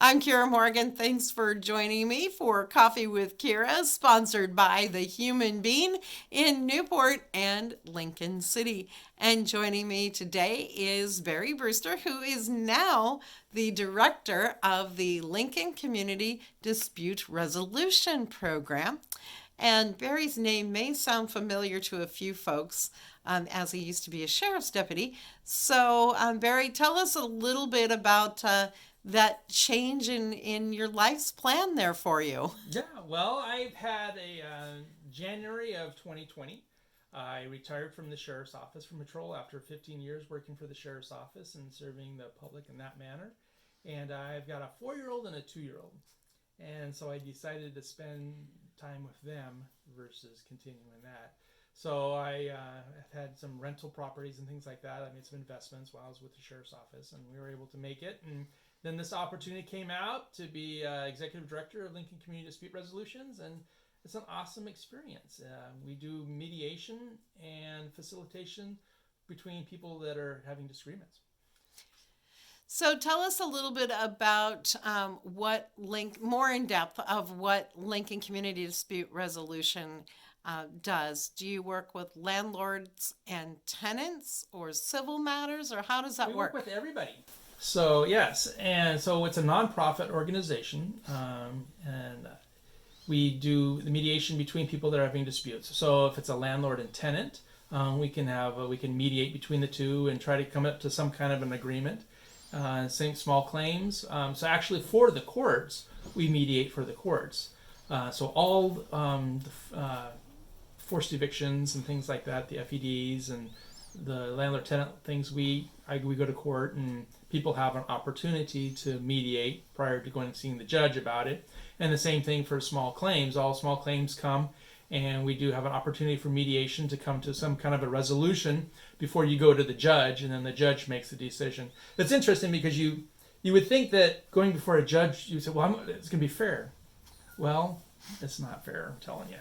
I'm Kiera Morgan. Thanks for joining me for Coffee with Kiera, sponsored by The Human Being in Newport and Lincoln City. And joining me today is Barry Brewster, who is now the director of the Lincoln Community Dispute Resolution Program. And Barry's name may sound familiar to a few folks, as he used to be a sheriff's deputy. So, Barry, tell us a little bit about that change in your life's plan there for you. Yeah, well, I've had a January of 2020. I retired from the sheriff's office from patrol after 15 years working for the sheriff's office and serving the public in that manner. And I've got a 4-year-old and a 2-year-old. And so I decided to spend time with them versus continuing that. So I had some rental properties and things like that. I made some investments while I was with the sheriff's office, and we were able to make it. And then this opportunity came out to be executive director of Lincoln Community Dispute Resolutions, and it's an awesome experience. We do mediation and facilitation between people that are having disagreements. So tell us a little bit about more in depth of what Lincoln Community Dispute Resolution does. Do you work with landlords and tenants or civil matters, or how does that We work? work with everybody. So yes, and so it's a nonprofit organization, and we do the mediation between people that are having disputes. So if it's a landlord and tenant, we can mediate between the two and try to come up to some kind of an agreement. Same small claims. So actually, for the courts, we mediate for the courts. So all forced evictions and things like that, the FEDs and the landlord-tenant things, we go to court, and people have an opportunity to mediate prior to going and seeing the judge about it. And the same thing for small claims. All small claims come, and we do have an opportunity for mediation to come to some kind of a resolution before you go to the judge, and then the judge makes the decision. That's interesting because you would think that going before a judge, you say, well, it's going to be fair. Well, it's not fair, I'm telling you.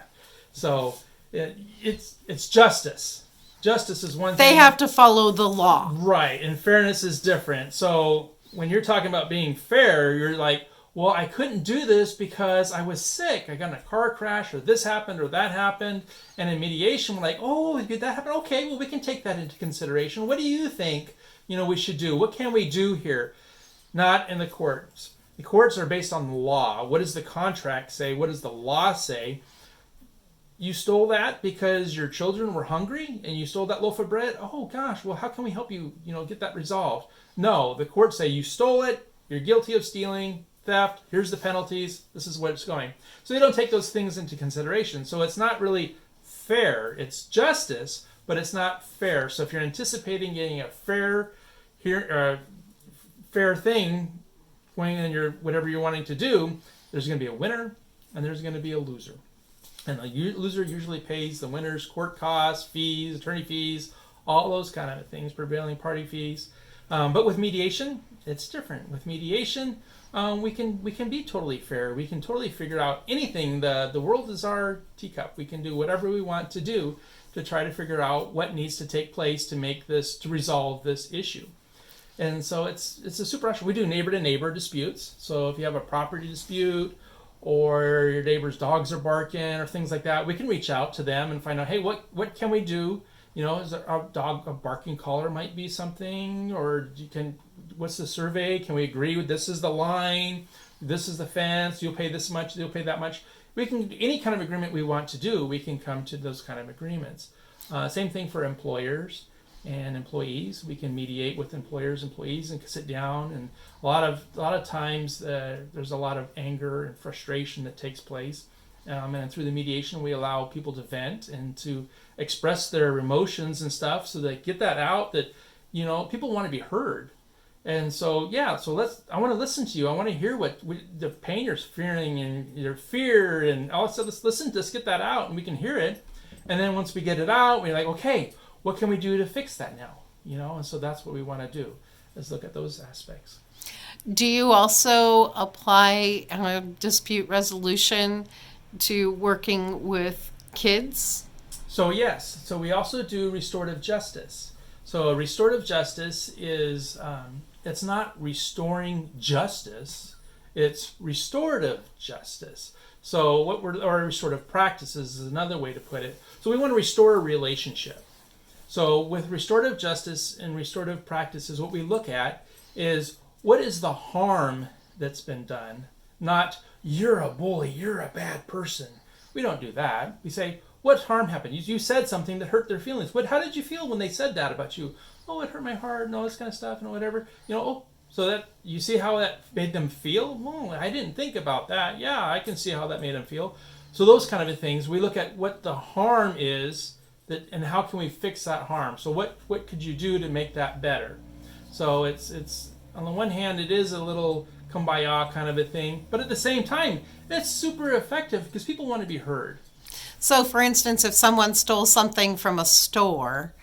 So it's justice. Justice is one thing. They have to follow the law. Right, and fairness is different. So when you're talking about being fair, you're like, well, I couldn't do this because I was sick. I got in a car crash, or this happened, or that happened. And in mediation, we're like, oh, did that happen? Okay, well, we can take that into consideration. What do you think, we should do? What can we do here? Not in the courts. The courts are based on the law. What does the contract say? What does the law say? You stole that because your children were hungry and you stole that loaf of bread? Oh, gosh, well, how can we help you, get that resolved? No, the courts say you stole it, you're guilty of stealing, theft, here's the penalties, this is where it's going. So they don't take those things into consideration. So it's not really fair. It's justice, but it's not fair. So if you're anticipating getting a fair thing going in your whatever you're wanting to do, there's going to be a winner and there's going to be a loser. And the loser usually pays the winner's court costs, fees, attorney fees, all those kind of things, prevailing party fees. But with mediation, it's different. With mediation, we can be totally fair. We can totally figure out anything. The world is our teacup. We can do whatever we want to do to try to figure out what needs to take place to resolve this issue. And so it's a super option. We do neighbor to neighbor disputes. So if you have a property dispute, or your neighbor's dogs are barking or things like that, we can reach out to them and find out, hey, what can we do? Is a dog a barking collar might be something, or what's the survey? Can we agree with this is the line, this is the fence, you'll pay this much, they'll pay that much. We can, any kind of agreement we want to do, we can come to those kind of agreements. Same thing for employers and employees. We can mediate with employers, employees, and sit down. And a lot of times there's a lot of anger and frustration that takes place. And through the mediation, we allow people to vent and to express their emotions and stuff, so they get that out. That people want to be heard. And so I want to listen to you. I want to hear what the pain you're feeling and your fear and all that stuff. Let's get that out, and we can hear it. And then once we get it out, we're like, okay, what can we do to fix that now? And so that's what we want to do, is look at those aspects. Do you also apply dispute resolution to working with kids? So yes, so we also do restorative justice. So restorative justice is, it's not restoring justice. It's restorative justice. So or restorative practices is another way to put it. So we want to restore a relationship. So with restorative justice and restorative practices, what we look at is what is the harm that's been done, not you're a bully, you're a bad person. We don't do that. We say, what harm happened? You said something that hurt their feelings. How did you feel when they said that about you? Oh, it hurt my heart and all this kind of stuff and whatever. So that you see how that made them feel? Oh, I didn't think about that. Yeah, I can see how that made them feel. So those kind of things, we look at what the harm is and how can we fix that harm. So what could you do to make that better? So it's on the one hand, it is a little kumbaya kind of a thing, but at the same time, it's super effective because people want to be heard. So, for instance, if someone stole something from a store,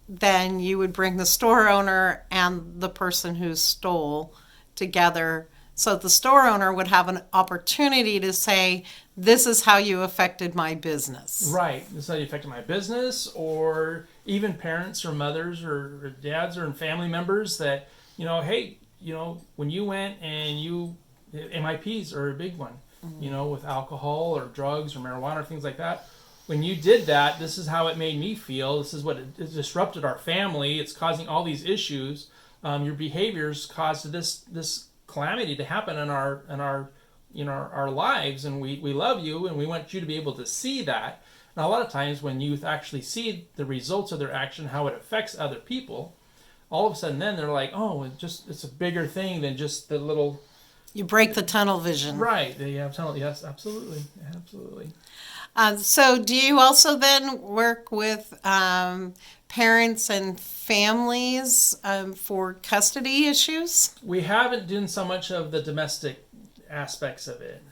then you would bring the store owner and the person who stole together. So the store owner would have an opportunity to say, this is how you affected my business. Right. This is how you affected my business, or even parents or mothers or dads or family members that, hey, when you went and MIPs are a big one, with alcohol or drugs or marijuana or things like that. When you did that, this is how it made me feel. This is what it disrupted our family. It's causing all these issues. Your behaviors caused this calamity to happen in our lives, and we love you, and we want you to be able to see that. Now, a lot of times when youth actually see the results of their action, how it affects other people, all of a sudden then they're like, oh, it's a bigger thing than just the little. You break the tunnel vision. Right. You have tunnel. Yes, absolutely. Absolutely. So do you also then work with parents and families for custody issues? We haven't done so much of the domestic aspects of it.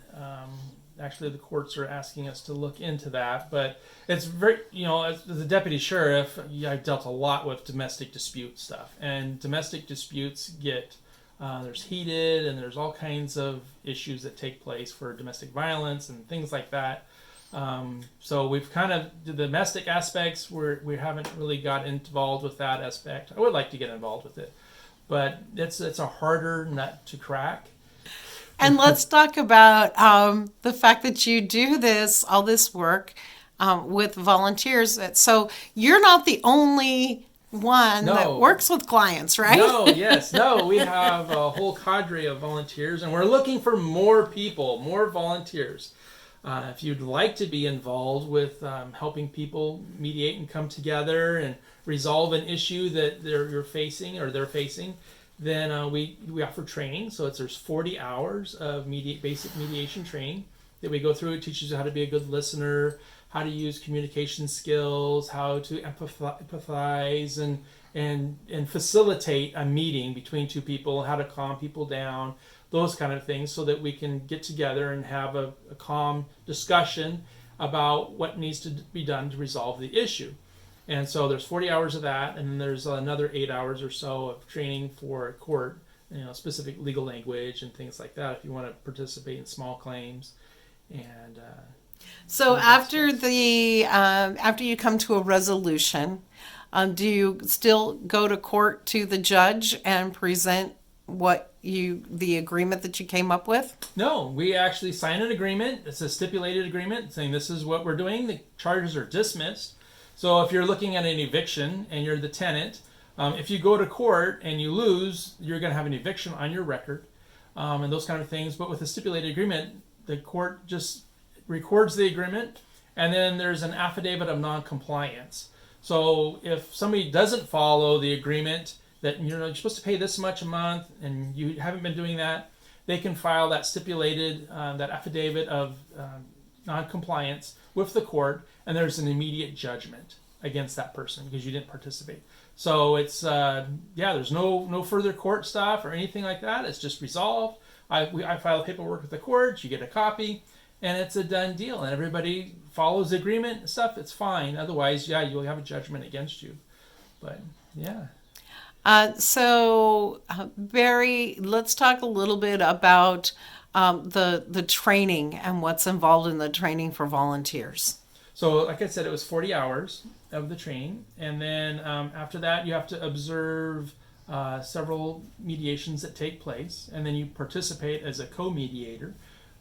Actually, the courts are asking us to look into that, but it's very, as the deputy sheriff, I've dealt a lot with domestic dispute stuff, and domestic disputes get there's heated, and there's all kinds of issues that take place for domestic violence and things like that. So we've kind of the domestic aspects we haven't really got involved with that aspect. I would like to get involved with it, but it's a harder nut to crack. And let's talk about the fact that you do all this work with volunteers. So you're not the only one that works with clients, right? No, we have a whole cadre of volunteers, and we're looking for more people, more volunteers. If you'd like to be involved with helping people mediate and come together and resolve an issue that they're facing, then we offer training. So there's 40 hours of basic mediation training that we go through. It teaches you how to be a good listener, how to use communication skills, how to empathize and facilitate a meeting between two people, how to calm people down, those kind of things, so that we can get together and have a calm discussion about what needs to be done to resolve the issue. And so there's 40 hours of that, and then there's another 8 hours or so of training for court, specific legal language and things like that if you want to participate in small claims. And so after you come to a resolution, do you still go to court to the judge and present the agreement that you came up with? No, we actually sign an agreement. It's a stipulated agreement saying this is what we're doing. The charges are dismissed. So if you're looking at an eviction and you're the tenant, if you go to court and you lose, you're going to have an eviction on your record, and those kind of things. But with a stipulated agreement, the court just records the agreement, and then there's an affidavit of non-compliance. So if somebody doesn't follow the agreement, that you're supposed to pay this much a month and you haven't been doing that, they can file that stipulated, that affidavit of non-compliance with the court, and there's an immediate judgment against that person because you didn't participate. So it's, there's no further court stuff or anything like that. It's just resolved. I file paperwork with the court, you get a copy, and it's a done deal. And everybody follows the agreement and stuff, it's fine. Otherwise, you'll have a judgment against you. But, yeah. Barry, let's talk a little bit about the training and what's involved in the training for volunteers. So, like I said, it was 40 hours of the training, and then after that, you have to observe several mediations that take place, and then you participate as a co-mediator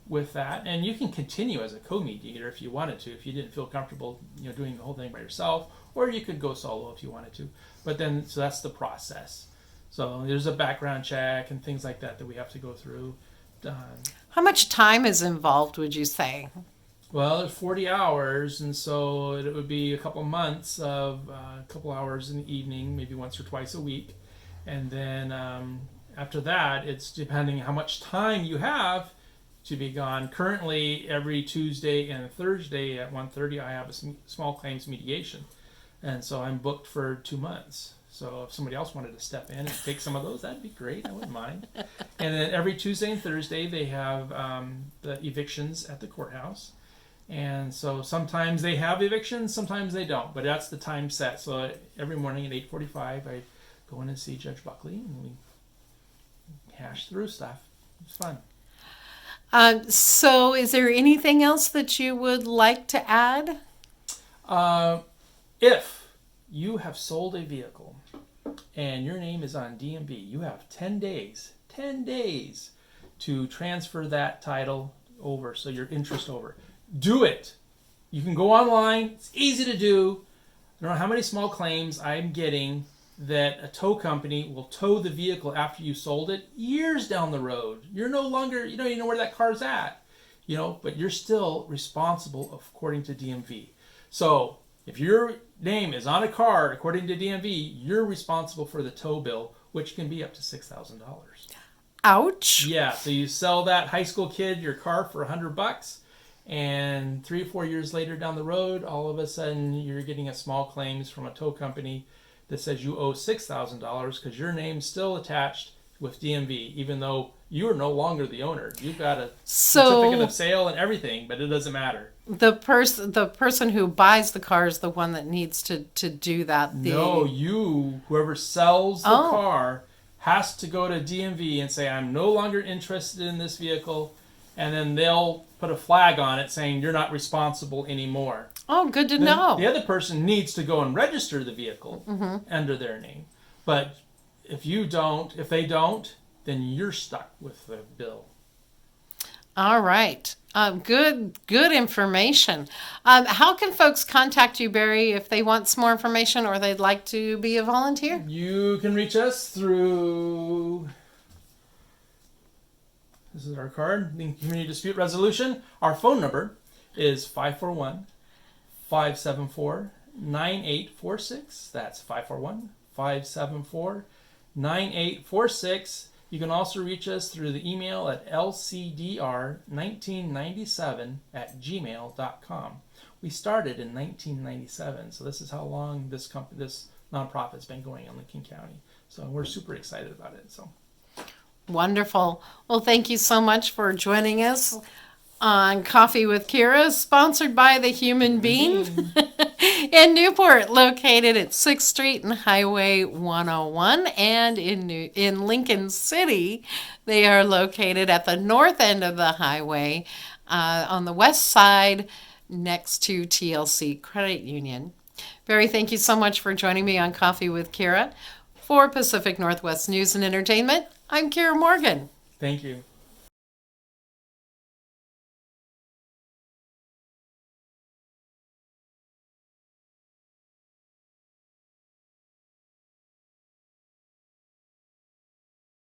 with that, and you can continue as a co-mediator if you wanted to, if you didn't feel comfortable, doing the whole thing by yourself, or you could go solo if you wanted to. But then, so that's the process. So there's a background check and things like that we have to go through. How much time is involved, would you say? Well, it's 40 hours, and so it would be a couple months of a couple hours in the evening, maybe once or twice a week. And then after that, it's depending how much time you have to be gone. Currently, every Tuesday and Thursday at 1:30, I have a small claims mediation. And so I'm booked for 2 months. So if somebody else wanted to step in and take some of those, that'd be great. I wouldn't mind. And then every Tuesday and Thursday, they have the evictions at the courthouse. And so sometimes they have evictions, sometimes they don't. But that's the time set. So every morning at 8:45, I go in and see Judge Buckley, and we hash through stuff. It's fun. So is there anything else that you would like to add? If you have sold a vehicle and your name is on DMV, you have 10 days to transfer that title over, so your interest over. Do it. You can go online. It's easy to do. I don't know how many small claims I'm getting that a tow company will tow the vehicle after you sold it years down the road. You're no longer, you know where that car's at, but you're still responsible according to DMV. So if your name is on a car according to DMV, you're responsible for the tow bill, which can be up to $6,000. Ouch. Yeah, so you sell that high school kid your car for $100, and 3 or 4 years later down the road, all of a sudden you're getting a small claims from a tow company that says you owe $6,000 because your name's still attached with DMV, even though you are no longer the owner. You've got a certificate of sale and everything, but it doesn't matter. The person who buys the car is the one that needs to do that. No, whoever sells the car has to go to DMV and say, I'm no longer interested in this vehicle, and then they'll put a flag on it saying you're not responsible anymore. Oh, good to know. The other person needs to go and register the vehicle under their name. But if they don't, then you're stuck with the bill. All right. Good information. How can folks contact you, Barry, if they want some more information or they'd like to be a volunteer? You can reach us through, this is our card, the Community Dispute Resolution. Our phone number is 541-574-9846. That's 541-574-9846. You can also reach us through the email at lcdr1997@gmail.com. We started in 1997, so this is how long this nonprofit's been going in Lincoln County. So we're super excited about it. So wonderful. Well, thank you so much for joining us on Coffee with Kiera, sponsored by the Human Bean in Newport, located at 6th Street and Highway 101, and in Lincoln City, they are located at the north end of the highway on the west side next to TLC Credit Union. Barry, thank you so much for joining me on Coffee with Kiera. For Pacific Northwest News and Entertainment, I'm Kiera Morgan. thank you.